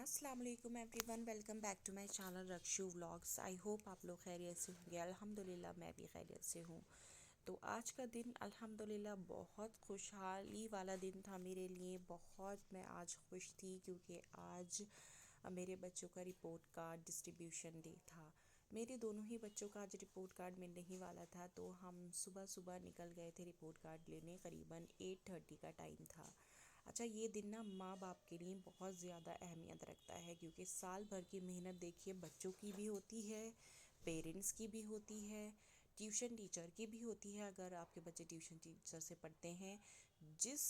अस्सलाम वालेकुम everyone, welcome back to my channel Rakshu vlogs. I hope आप लोग खैरियत से होंगे। अल्हम्दुलिल्लाह मैं भी खैरियत से हूँ। तो आज का दिन अल्हम्दुलिल्लाह बहुत खुशहाली वाला दिन था मेरे लिए। बहुत मैं आज खुश थी क्योंकि आज मेरे बच्चों का रिपोर्ट कार्ड डिस्ट्रीब्यूशन डे था। मेरे दोनों ही बच्चों का आज रिपोर्ट कार्ड मिलने ही वाला था, तो हम सुबह सुबह निकल गए थे रिपोर्ट कार्ड लेने। करीबन 8:30 का टाइम था। अच्छा, ये दिन ना माँ बाप के लिए बहुत ज़्यादा अहमियत रखता है क्योंकि साल भर की मेहनत देखिए बच्चों की भी होती है, पेरेंट्स की भी होती है, ट्यूशन टीचर की भी होती है। अगर आपके बच्चे ट्यूशन टीचर से पढ़ते हैं, जिस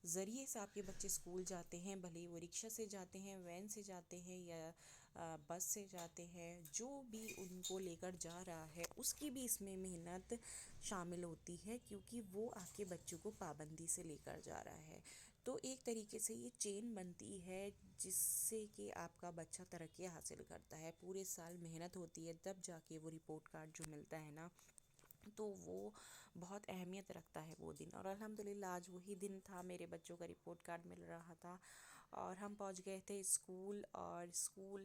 ज़रिए से आपके बच्चे स्कूल जाते हैं, भले ही वो रिक्शा से जाते हैं, वैन से जाते हैं या बस से जाते हैं, जो भी उनको लेकर जा रहा है उसकी भी इसमें मेहनत शामिल होती है क्योंकि वो आपके बच्चों को पाबंदी से लेकर जा रहा है। तो एक तरीके से ये चेन बनती है जिससे कि आपका बच्चा तरक्की हासिल करता है। पूरे साल मेहनत होती है तब जाके वो रिपोर्ट कार्ड जो मिलता है ना, तो वो बहुत अहमियत रखता है वो दिन। और अल्हम्दुलिल्लाह आज वही दिन था, मेरे बच्चों का रिपोर्ट कार्ड मिल रहा था और हम पहुंच गए थे स्कूल। और स्कूल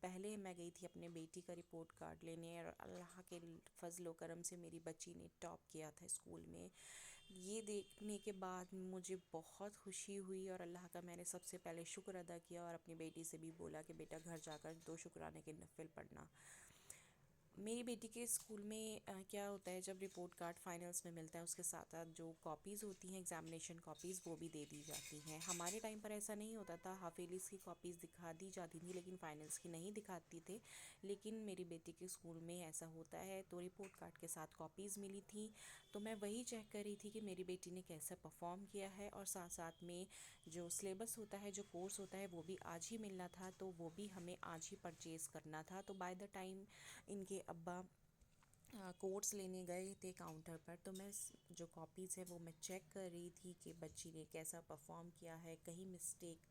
पहले मैं गई थी अपने बेटी का रिपोर्ट कार्ड लेने, और अल्लाह के फजल व करम से मेरी बच्ची ने टॉप किया था स्कूल में। ये देखने के बाद मुझे बहुत खुशी हुई और अल्लाह का मैंने सबसे पहले शुक्र अदा किया और अपनी बेटी से भी बोला कि बेटा घर जाकर 2 शुक्राने के नफ़िल पढ़ना। मेरी बेटी के स्कूल में क्या होता है, जब रिपोर्ट कार्ड फाइनल्स में मिलता है उसके साथ साथ जो कॉपीज़ होती हैं एग्जामिनेशन कॉपीज़ वो भी दे दी जाती हैं। हमारे टाइम पर ऐसा नहीं होता था, हाफ ईयर्लीज़ की कॉपीज़ दिखा दी जाती थी लेकिन फाइनल्स की नहीं दिखाती थे। लेकिन मेरी बेटी के स्कूल में ऐसा होता है, तो रिपोर्ट कार्ड के साथ कॉपीज़ मिली थी। तो मैं वही चेक कर रही थी कि मेरी बेटी ने कैसा परफॉर्म किया है, और साथ साथ में जो सिलेबस होता है, जो कोर्स होता है वो भी आज ही मिलना था, तो वो भी हमें आज ही परचेज़ करना था। तो बाय द टाइम इनके अब्बा कोर्स लेने गए थे काउंटर पर, तो मैं जो कॉपीज़ है वो मैं चेक कर रही थी कि बच्ची ने कैसा परफॉर्म किया है, कहीं मिस्टेक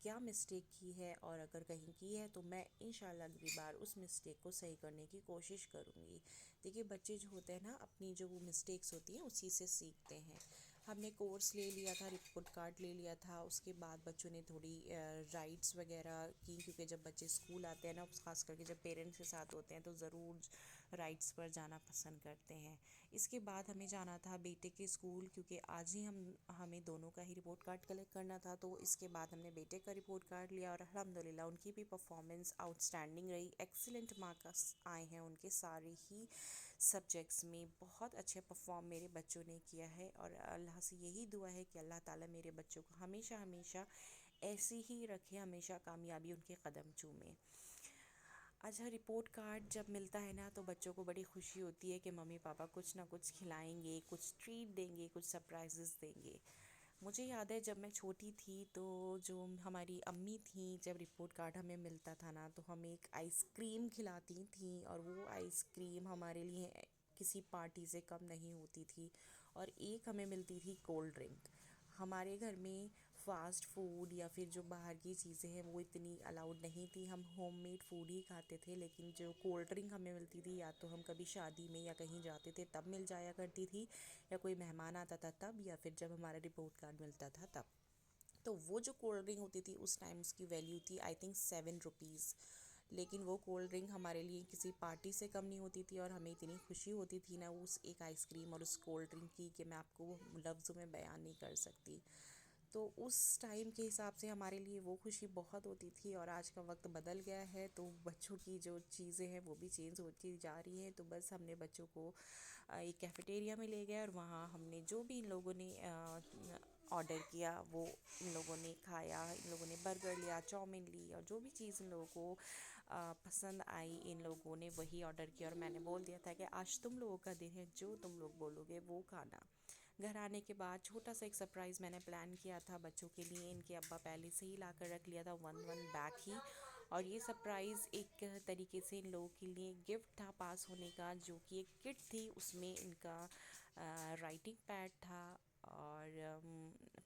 क्या मिस्टेक की है, और अगर कहीं की है तो मैं इंशाल्लाह अगली बार उस मिस्टेक को सही करने की कोशिश करूँगी। देखिए बच्चे जो होते हैं ना, अपनी जो वो मिस्टेक्स होती हैं उसी से सीखते हैं। हमने कोर्स ले लिया था, रिपोर्ट कार्ड ले लिया था, उसके बाद बच्चों ने थोड़ी राइड्स वगैरह की क्योंकि जब बच्चे स्कूल आते हैं ना, ख़ास करके जब पेरेंट्स के साथ होते हैं तो ज़रूर राइड्स पर जाना पसंद करते हैं। इसके बाद हमें जाना था बेटे के स्कूल क्योंकि आज ही हमें दोनों का ही रिपोर्ट कार्ड कलेक्ट करना था। तो इसके बाद हमने बेटे का रिपोर्ट कार्ड लिया और अल्हम्दुलिल्लाह उनकी भी परफॉर्मेंस आउटस्टैंडिंग रही। एक्सीलेंट मार्क्स आए हैं उनके सारे ही सब्जेक्ट्स में। बहुत अच्छे परफॉर्म मेरे बच्चों ने किया है और अल्लाह से यही दुआ है कि अल्लाह ताला मेरे बच्चों को हमेशा हमेशा ऐसी ही रखे, हमेशा कामयाबी उनके कदम चूमे। अच्छा, रिपोर्ट कार्ड जब मिलता है ना तो बच्चों को बड़ी खुशी होती है कि मम्मी पापा कुछ ना कुछ खिलाएंगे, कुछ ट्रीट देंगे, कुछ सरप्राइजेस देंगे। मुझे याद है जब मैं छोटी थी तो जो हमारी अम्मी थी, जब रिपोर्ट कार्ड हमें मिलता था ना तो हमें एक आइसक्रीम खिलाती थी, और वो आइसक्रीम हमारे लिए किसी पार्टी से कम नहीं होती थी। और एक हमें मिलती थी कोल्ड ड्रिंक। हमारे घर में फ़ास्ट फूड या फिर जो बाहर की चीज़ें हैं वो इतनी अलाउड नहीं थी, हम होममेड फूड ही खाते थे। लेकिन जो कोल्ड ड्रिंक हमें मिलती थी, या तो हम कभी शादी में या कहीं जाते थे तब मिल जाया करती थी, या कोई मेहमान आता था तब, या फिर जब हमारा रिपोर्ट कार्ड मिलता था तब। तो वो जो कोल्ड ड्रिंक होती थी उस टाइम उसकी वैल्यू थी आई थिंक 7 रुपीज़। लेकिन वो कोल्ड ड्रिंक हमारे लिए किसी पार्टी से कम नहीं होती थी, और हमें इतनी खुशी होती थी ना उस एक आइसक्रीम और उस कोल्ड ड्रिंक की कि मैं आपको वो लफ्ज़ों में बयान नहीं कर सकती। तो उस टाइम के हिसाब से हमारे लिए वो खुशी बहुत होती थी। और आज का वक्त बदल गया है तो बच्चों की जो चीज़ें हैं वो भी चेंज होती जा रही हैं। तो बस हमने बच्चों को एक कैफ़ेटेरिया में ले गए और वहाँ हमने जो भी इन लोगों ने ऑर्डर किया वो इन लोगों ने खाया। इन लोगों ने बर्गर लिया, चाउमीन ली, और जो भी चीज़ इन लोगों को पसंद आई इन लोगों ने वही ऑर्डर किया। और मैंने बोल दिया था कि आज तुम लोगों का दिन है, जो तुम लोग बोलोगे वो खाना। घर आने के बाद छोटा सा एक सरप्राइज़ मैंने प्लान किया था बच्चों के लिए। इनके अब्बा पहले से ही ला कर रख लिया था वन वन बैग ही, और ये सरप्राइज़ एक तरीके से इन लोगों के लिए गिफ्ट था पास होने का, जो कि एक किट थी। उसमें इनका राइटिंग पैड था और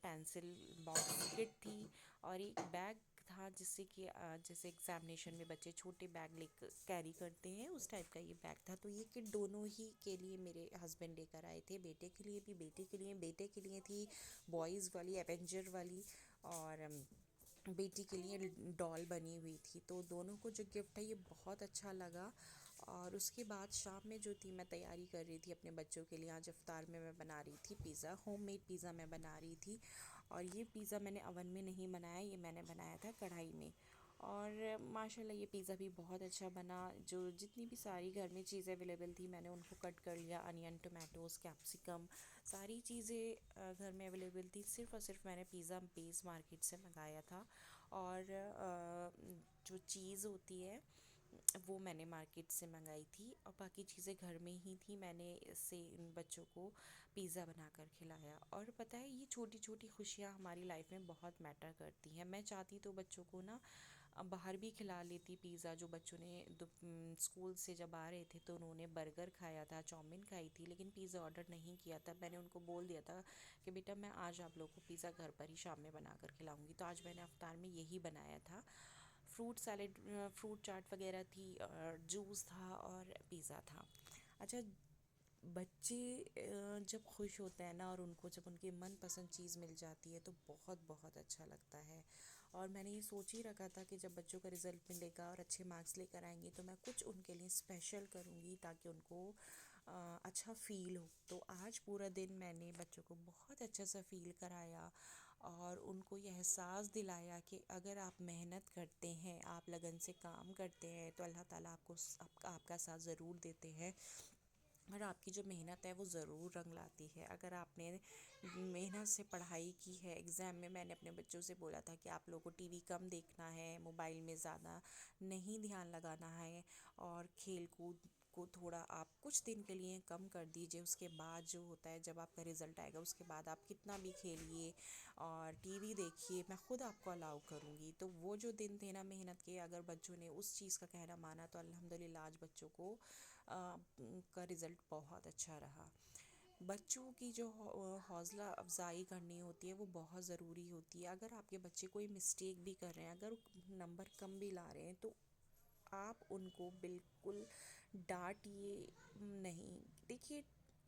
पेंसिल बॉक्स किट थी, और एक बैग था जिससे कि जैसे एग्जामिनेशन में बच्चे छोटे बैग लेकर कैरी करते हैं उस टाइप का ये बैग था। तो ये किट दोनों ही के लिए मेरे हस्बैंड लेकर आए थे, बेटे के लिए भी, बेटे के लिए थी बॉयज़ वाली एवेंजर वाली, और बेटी के लिए डॉल बनी हुई थी। तो दोनों को जो गिफ्ट है ये बहुत अच्छा लगा। और उसके बाद शाम में जो थी मैं तैयारी कर रही थी अपने बच्चों के लिए। आज इफ्तार में मैं बना रही थी पिज़्ज़ा, होममेड पिज़्ज़ा मैं बना रही थी। और ये पिज़्ज़ा मैंने अवन में नहीं बनाया, ये मैंने बनाया था कढ़ाई में। और माशाल्लाह ये पिज़्ज़ा भी बहुत अच्छा बना। जो जितनी भी सारी घर में चीज़ें अवेलेबल थी मैंने उनको कट कर लिया, अनियन, टोमेटोज़, कैप्सिकम, सारी चीज़ें घर में अवेलेबल थी। सिर्फ़ और सिर्फ मैंने पिज़्ज़ा बेस मार्केट से मंगाया था। और जो चीज़ होती है वो मैंने मार्केट से मंगाई थी, और बाकी चीज़ें घर में ही थी। मैंने इससे इन बच्चों को पिज़्ज़ा बनाकर खिलाया। और पता है ये छोटी छोटी खुशियाँ हमारी लाइफ में बहुत मैटर करती हैं। मैं चाहती तो बच्चों को ना बाहर भी खिला लेती पिज़्ज़ा। जो बच्चों ने स्कूल से जब आ रहे थे तो उन्होंने बर्गर खाया था, चाउमीन खाई थी, लेकिन पिज़्ज़ा ऑर्डर नहीं किया था। मैंने उनको बोल दिया था कि बेटा मैं आज आप लोगों को पिज़्ज़ा घर पर ही शाम में बना कर खिलाऊंगी। तो आज मैंने अफ्तार में यही बनाया था। फ्रूट सैलेड, फ्रूट चाट वगैरह थी, और जूस था, और पिज़्ज़ा था। अच्छा, बच्चे जब खुश होते हैं ना और उनको जब उनकी मनपसंद चीज़ मिल जाती है तो बहुत बहुत अच्छा लगता है। और मैंने ये सोच ही रखा था कि जब बच्चों का रिज़ल्ट मिलेगा और अच्छे मार्क्स लेकर आएंगे तो मैं कुछ उनके लिए स्पेशल करूँगी ताकि उनको अच्छा फ़ील हो। तो आज पूरा दिन मैंने बच्चों को बहुत अच्छा सा फ़ील कराया और उनको ये एहसास दिलाया कि अगर आप मेहनत करते हैं, आप लगन से काम करते हैं तो अल्लाह ताला आपका साथ ज़रूर देते हैं। और आपकी जो मेहनत है वो ज़रूर रंग लाती है। अगर आपने मेहनत से पढ़ाई की है, एग्ज़ाम में मैंने अपने बच्चों से बोला था कि आप लोगों को टीवी कम देखना है, मोबाइल में ज़्यादा नहीं ध्यान लगाना है, और खेल कूद को थोड़ा आप कुछ दिन के लिए कम कर दीजिए। उसके बाद जो होता है जब आपका रिज़ल्ट आएगा उसके बाद आप कितना भी खेलिए और टीवी देखिए, मैं खुद आपको अलाउ करूँगी। तो वो जो दिन थे ना मेहनत के, अगर बच्चों ने उस चीज़ का कहना माना तो अल्हम्दुलिल्लाह आज बच्चों को का रिज़ल्ट बहुत अच्छा रहा। बच्चों की जो हौसला अफजाई करनी होती है वो बहुत ज़रूरी होती है। अगर आपके बच्चे कोई मिस्टेक भी कर रहे हैं, अगर नंबर कम भी ला रहे हैं, तो आप उनको बिल्कुल डांटिए नहीं। देखिए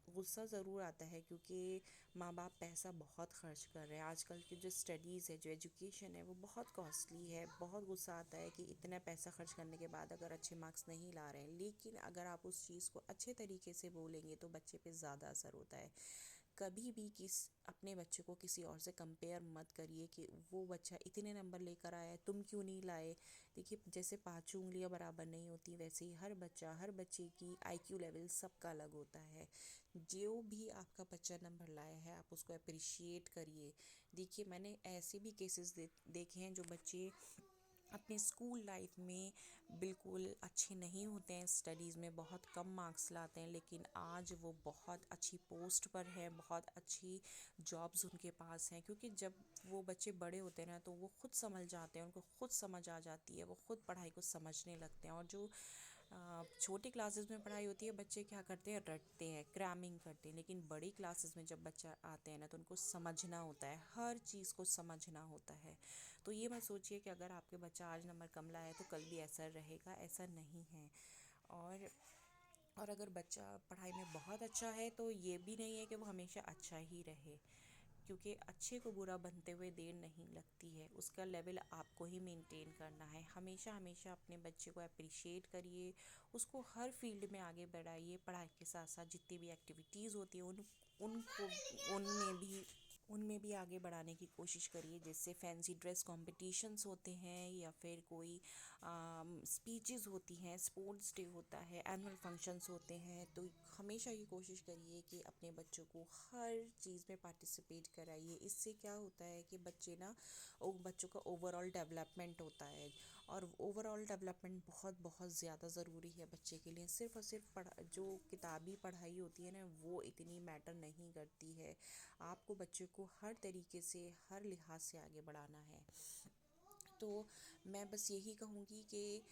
गुस्सा ज़रूर आता है क्योंकि माँ बाप पैसा बहुत खर्च कर रहे हैं। आजकल की जो स्टडीज़ है, जो एजुकेशन है, वो बहुत कॉस्टली है। बहुत गुस्सा आता है कि इतना पैसा खर्च करने के बाद अगर अच्छे मार्क्स नहीं ला रहे हैं। लेकिन अगर आप उस चीज़ को अच्छे तरीके से बोलेंगे तो बच्चे पे ज़्यादा असर होता है। कभी भी अपने बच्चे को किसी और से कंपेयर मत करिए कि वो बच्चा इतने नंबर लेकर आया है, तुम क्यों नहीं लाए। देखिए जैसे पाँचों उंगलियां बराबर नहीं होती, वैसे ही हर बच्चा, हर बच्चे की आईक्यू लेवल सबका अलग होता है। जो भी आपका बच्चा नंबर लाया है आप उसको अप्रिशिएट करिए। देखिए मैंने ऐसे भी केसेस देखे हैं जो बच्चे अपने स्कूल लाइफ में बिल्कुल अच्छे नहीं होते हैं, स्टडीज़ में बहुत कम मार्क्स लाते हैं, लेकिन आज वो बहुत अच्छी पोस्ट पर है, बहुत अच्छी जॉब्स उनके पास हैं। क्योंकि जब वो बच्चे बड़े होते हैं ना तो वो खुद समझ जाते हैं, उनको खुद समझ आ जाती है, वो खुद पढ़ाई को समझने लगते हैं। और जो छोटी क्लासेस में पढ़ाई होती है बच्चे क्या करते हैं, रटते हैं, क्रैमिंग करते हैं। लेकिन बड़ी क्लासेस में जब बच्चा आते हैं ना तो उनको समझना होता है, हर चीज़ को समझना होता है। तो ये मत सोचिए कि अगर आपके बच्चा आज नंबर कम लाया है तो कल भी ऐसा रहेगा, ऐसा नहीं है। और और अगर बच्चा पढ़ाई में बहुत अच्छा है तो ये भी नहीं है कि वो हमेशा अच्छा ही रहे, क्योंकि अच्छे को बुरा बनते हुए देर नहीं लगती है। उसका लेवल आपको ही मेंटेन करना है। हमेशा हमेशा अपने बच्चे को अप्रिशिएट करिए, उसको हर फील्ड में आगे बढ़ाइए। पढ़ाई के साथ साथ जितनी भी एक्टिविटीज़ होती हैं उनको उनमें भी आगे बढ़ाने की कोशिश करिए। जैसे फैंसी ड्रेस कॉम्पिटिशन्स होते हैं या फिर कोई स्पीचेस होती हैं, स्पोर्ट्स डे होता है, एनुअल फंक्शंस होते हैं। तो हमेशा ये कोशिश करिए कि अपने बच्चों को हर चीज़ में पार्टिसिपेट कराइए। इससे क्या होता है कि बच्चों का ओवरऑल डेवलपमेंट होता है। और ओवरऑल डेवलपमेंट बहुत बहुत ज़्यादा ज़रूरी है बच्चे के लिए। सिर्फ़ और सिर्फ जो किताबी पढ़ाई होती है ना वो इतनी मैटर नहीं करती है। आपको बच्चे को हर तरीके से, हर लिहाज से आगे बढ़ाना है। तो मैं बस यही कहूँगी कि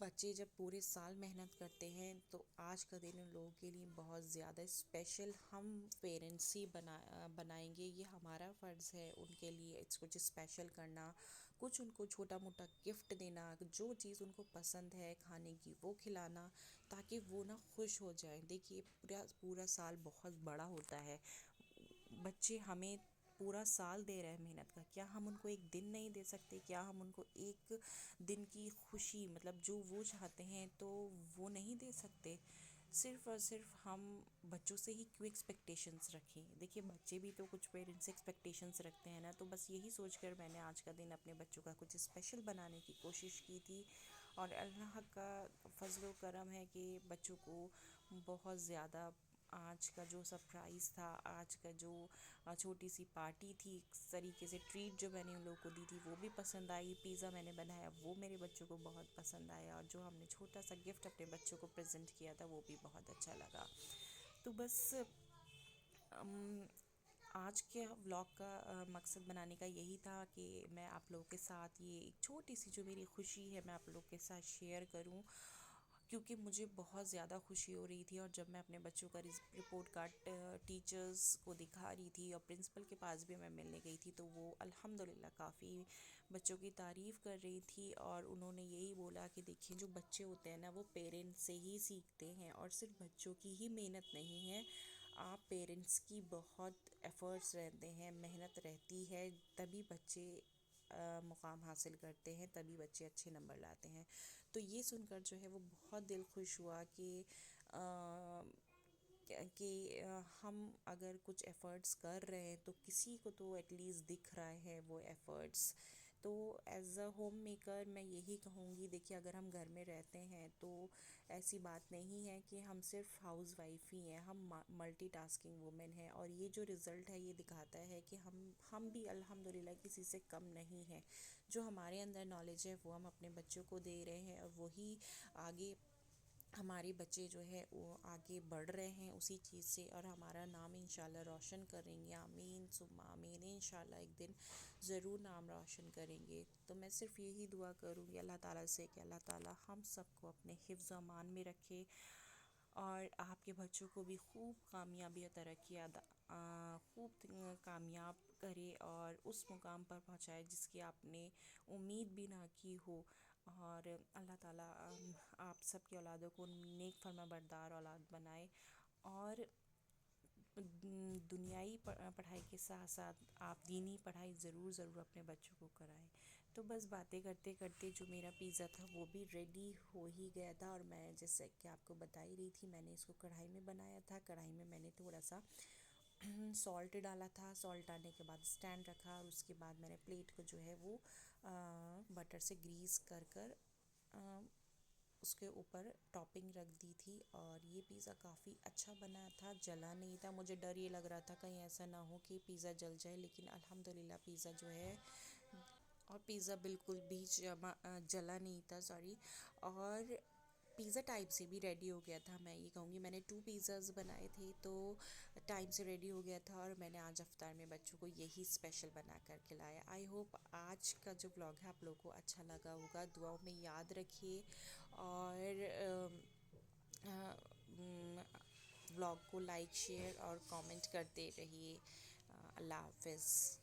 बच्चे जब पूरे साल मेहनत करते हैं तो आज का दिन उन लोगों के लिए बहुत ज़्यादा स्पेशल हम पेरेंट्स ही बनाएंगे। ये हमारा फ़र्ज़ है उनके लिए कुछ स्पेशल करना, कुछ उनको छोटा मोटा गिफ्ट देना, जो चीज़ उनको पसंद है खाने की वो खिलाना, ताकि वो ना खुश हो जाए। देखिए पूरा पूरा साल बहुत बड़ा होता है। बच्चे हमें पूरा साल दे रहे हैं मेहनत का, क्या हम उनको एक दिन नहीं दे सकते? क्या हम उनको एक दिन की खुशी, मतलब जो वो चाहते हैं, तो वो नहीं दे सकते? सिर्फ और सिर्फ हम बच्चों से ही क्यों एक्सपेक्टेशंस रखें? देखिए, बच्चे भी तो कुछ पेरेंट्स से एक्सपेक्टेशंस रखते हैं ना। तो बस यही सोचकर मैंने आज का दिन अपने बच्चों का कुछ स्पेशल बनाने की कोशिश की थी। और अल्लाह का फजलो करम है कि बच्चों को बहुत ज़्यादा आज का जो सरप्राइज़ था, आज का जो छोटी सी पार्टी थी, एक तरीके से ट्रीट जो मैंने उन लोगों को दी थी, वो भी पसंद आई। पिज़्ज़ा मैंने बनाया, वो मेरे बच्चों को बहुत पसंद आया। और जो हमने छोटा सा गिफ्ट अपने बच्चों को प्रेजेंट किया था, वो भी बहुत अच्छा लगा। तो बस अम, आज के व्लॉग का मकसद बनाने का यही था कि मैं आप लोगों के साथ ये एक छोटी सी जो मेरी खुशी है, मैं आप लोगों के साथ शेयर करूं। क्योंकि मुझे बहुत ज़्यादा खुशी हो रही थी, और जब मैं अपने बच्चों का रिपोर्ट कार्ड टीचर्स को दिखा रही थी और प्रिंसिपल के पास भी मैं मिलने गई थी, तो वो अल्हम्दुलिल्लाह काफ़ी बच्चों की तारीफ़ कर रही थी। और उन्होंने यही बोला कि देखिए, जो बच्चे होते हैं ना, वो पेरेंट्स से ही सीखते हैं, और सिर्फ बच्चों की ही मेहनत नहीं है, आप पेरेंट्स की बहुत एफ़र्ट्स रहते हैं, मेहनत रहती है, तभी बच्चे मुकाम हासिल करते हैं, तभी बच्चे अच्छे नंबर लाते हैं। तो ये सुनकर जो है वो बहुत दिल खुश हुआ कि हम अगर कुछ एफ़र्ट्स कर रहे हैं, तो किसी को तो एटलीस्ट दिख रहा है वो एफ़र्ट्स। तो एज़ अ होम मेकर मैं यही कहूँगी, देखिए, अगर हम घर में रहते हैं तो ऐसी बात नहीं है कि हम सिर्फ हाउस वाइफ ही हैं, हम मल्टीटास्किंग वुमेन हैं। और ये जो रिज़ल्ट है, ये दिखाता है कि हम भी अल्हम्दुलिल्लाह किसी से कम नहीं हैं। जो हमारे अंदर नॉलेज है, वो हम अपने बच्चों को दे रहे हैं, और वही आगे हमारे बच्चे जो है वो आगे बढ़ रहे हैं उसी चीज़ से, और हमारा नाम इंशाल्लाह रोशन करेंगे। आमीन सुम्मा आमीन, इंशाल्लाह एक दिन ज़रूर नाम रोशन करेंगे। तो मैं सिर्फ यही दुआ करूँगी अल्लाह ताला से कि अल्लाह ताला हम सबको अपने हिफ्ज़ अमान में रखे, और आपके बच्चों को भी खूब कामयाबी और तरक्की खूब कामयाब करे, और उस मुकाम पर पहुंचाए जिसकी आपने उम्मीद भी ना की हो। और अल्लाह ताला आप सबकी औलादों को नेक फर्माबरदार औलाद बनाए, और दुनियाई पढ़ाई के साथ साथ आप दीनी पढ़ाई ज़रूर ज़रूर अपने बच्चों को कराएं। तो बस बातें करते करते जो मेरा पिज़्ज़ा था वो भी रेडी हो ही गया था, और मैं जैसे कि आपको बता ही रही थी, मैंने इसको कढ़ाई में बनाया था। कढ़ाई में मैंने थोड़ा सा सॉल्ट डाला था, सॉल्ट डालने के बाद स्टैंड रखा, और उसके बाद मैंने प्लेट को जो है वो बटर से ग्रीस कर कर उसके ऊपर टॉपिंग रख दी थी। और ये पिज़्ज़ा काफ़ी अच्छा बना था, जला नहीं था। मुझे डर ये लग रहा था कहीं ऐसा ना हो कि पिज़्ज़ा जल जाए, लेकिन अल्हम्दुलिल्लाह पिज़्ज़ा जो है, और पिज़्ज़ा बिल्कुल भी जला नहीं था, सॉरी। और पिज़्ज़ा टाइम से भी रेडी हो गया था। मैं ये कहूँगी, मैंने 2 पिज़्ज़ाज़ बनाए थे, तो टाइम से रेडी हो गया था, और मैंने आज अफ्तार में बच्चों को यही स्पेशल बना कर खिलाया। आई होप आज का जो व्लॉग है आप लोगों को अच्छा लगा होगा। दुआओं में याद रखिए, और व्लॉग को लाइक शेयर और कमेंट करते रहिए। अल्लाह हाफ़िज़।